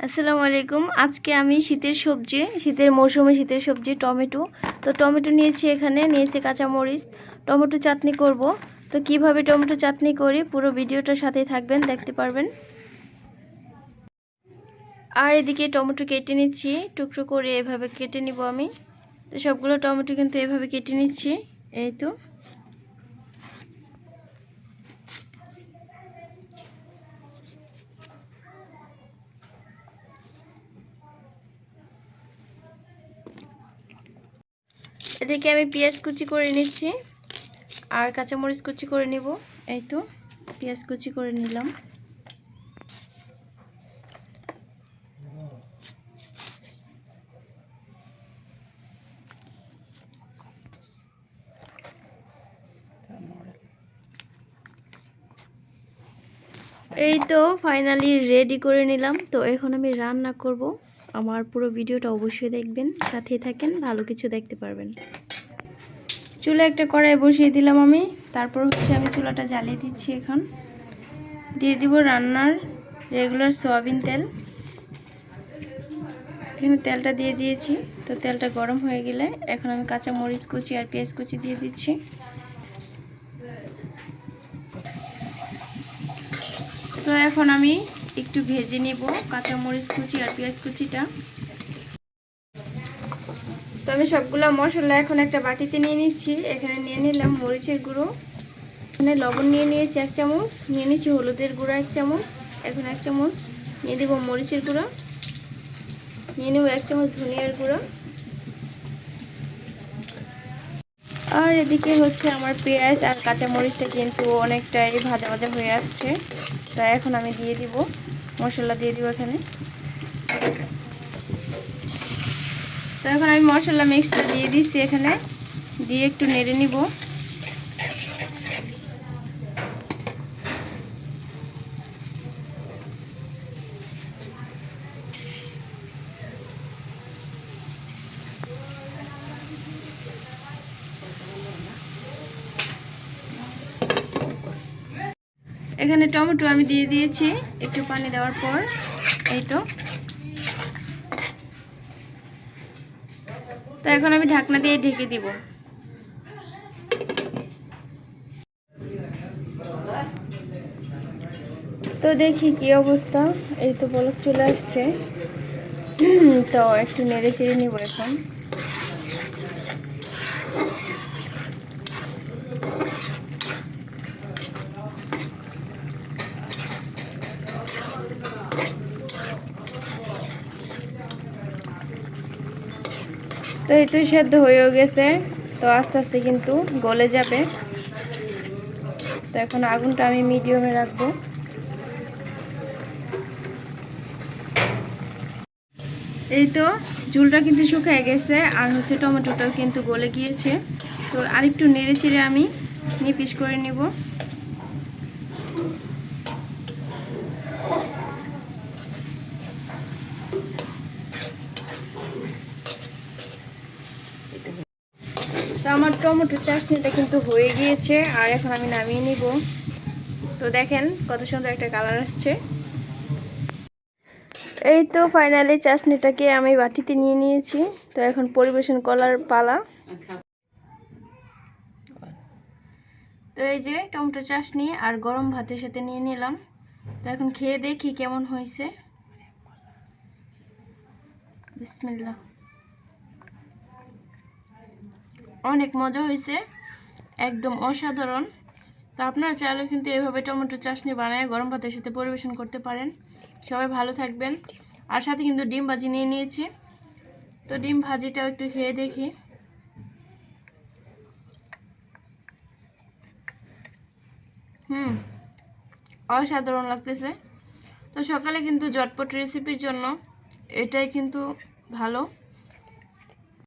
আসসালামু আলাইকুম। আজকে আমি শীতের মৌসুমে শীতের সবজি টমেটো। তো টমেটো নিয়েছি, এখানে নিয়েছি কাঁচামরিচ। টমেটো চাটনি করব। তো কিভাবে টমেটো চাটনি করি পুরো ভিডিওটার সাথেই থাকবেন, দেখতে পারবেন। আর এদিকে টমেটো কেটে নিচ্ছি, টুকরো করে এভাবে কেটে নিব আমি। তো সবগুলো টমেটো কিন্তু এভাবে কেটে নিচ্ছি, এই তো। এদিকে আমি পেঁয়াজ কুচি করে নিচ্ছি আর কাঁচামরিচ কুচি করে নিব, এই তো। পেঁয়াজ কুচি করে নিলাম। এই তো ফাইনালি রেডি করে নিলাম। তো এখন আমি রান্না করব। আমার পুরো ভিডিওটা অবশ্যই দেখবেন, সাথেই থাকেন, ভালো কিছু দেখতে পারবেন। চুলা একটা কড়াই বসিয়ে দিলাম আমি। তারপর আমি চুলাটা জ্বালিয়ে দিচ্ছি। এখন দিয়ে দিব রান্নার রেগুলার সয়াবিন তেল। এখানে তেলটা দিয়ে দিয়েছি। তো তেলটা গরম হয়ে গেলে এখন আমি কাঁচা মরিচ কুচি আর পেঁয়াজ কুচি দিয়ে দিচ্ছি। তো এখন আমি একটু ভেজে নেব কাঁচা মরিচ কুচি আর পেঁয়াজ কুচিটা। তো আমি সবগুলা মশলা এখন একটা বাটিতে নিয়ে নিচ্ছি। এখানে নিয়ে নিলাম মরিচের গুঁড়ো, এখানে লবণ নিয়ে নিয়েছি 1 চামচ, নিয়ে নিচ্ছি হলুদের গুঁড়ো 1 চামচ, এখন 1 চামচ নিয়ে দেবো মরিচের গুঁড়ো, নিয়ে নেব 1 চামচ ধনিয়ার গুঁড়ো। আর এদিকে আমার পেঁয়াজ আর কাঁচা মরিচটা কিন্তু অনেকটাই ভাজা ভাজা হয়ে আসছে। তো এখন আমি দিয়ে দিব মশলা, দিয়ে দিব এখানে। তো এখন আমি মশলা মিক্সটা দিয়ে দিচ্ছি, এখানে দিয়ে একটু নেড়ে নিব। এখানে টমেটো আমি দিয়ে দিয়েছি একটু পানি দেওয়ার পর, এই তো। তো এখন আমি ঢাকনা দিয়ে ঢেকে দিব। তো দেখি কি অবস্থা, এই তো বলক চলে আসছে। তো একটু নেড়ে চেড়ে নিব এখন। তো এই তো সেদ্ধ হয়েও গেছে। তো আস্তে আস্তে কিন্তু গলে যাবে। তো এখন আগুনটা আমি মিডিয়ামে রাখবো। এই তো ঝোলটা কিন্তু শুকিয়ে গেছে, আর টমেটোটাও কিন্তু গলে গিয়েছে। তো আরেকটু নেড়ে চেড়ে আমি নিপিস করে নিব। তো আমার টমেটো চাটনিটা কিন্তু হয়ে গিয়েছে, আর এখন আমি নামিয়ে নিব। তো দেখেন কত সুন্দর একটা কালার আসছে। এই তো ফাইনালি চাটনিটাকে আমি বাটিতে নিয়ে নিয়েছি। তো এখন পরিবেশন করার পালা। তো এই যে টমেটো চাটনি আর গরম ভাতের সাথে নিয়ে নিলাম। তো এখন খেয়ে দেখি কেমন হয়েছে। বিসমিল্লাহ। অনেক মজা হয়েছে, একদম অসাধারণ। তো আপনারা চাইলে কিন্তু এভাবে টমেটো চাটনি বানায় গরম ভাতের সাথে পরিবেশন করতে পারেন। সবাই ভালো থাকবেন। আর সাথে কিন্তু ডিম ভাজি নিয়ে নিয়েছি। তো ডিম ভাজিটাও একটু খেয়ে দেখি। অসাধারণ লাগতেছে। তো সকালে কিন্তু ঝটপট রেসিপির জন্য এটাই কিন্তু ভালো।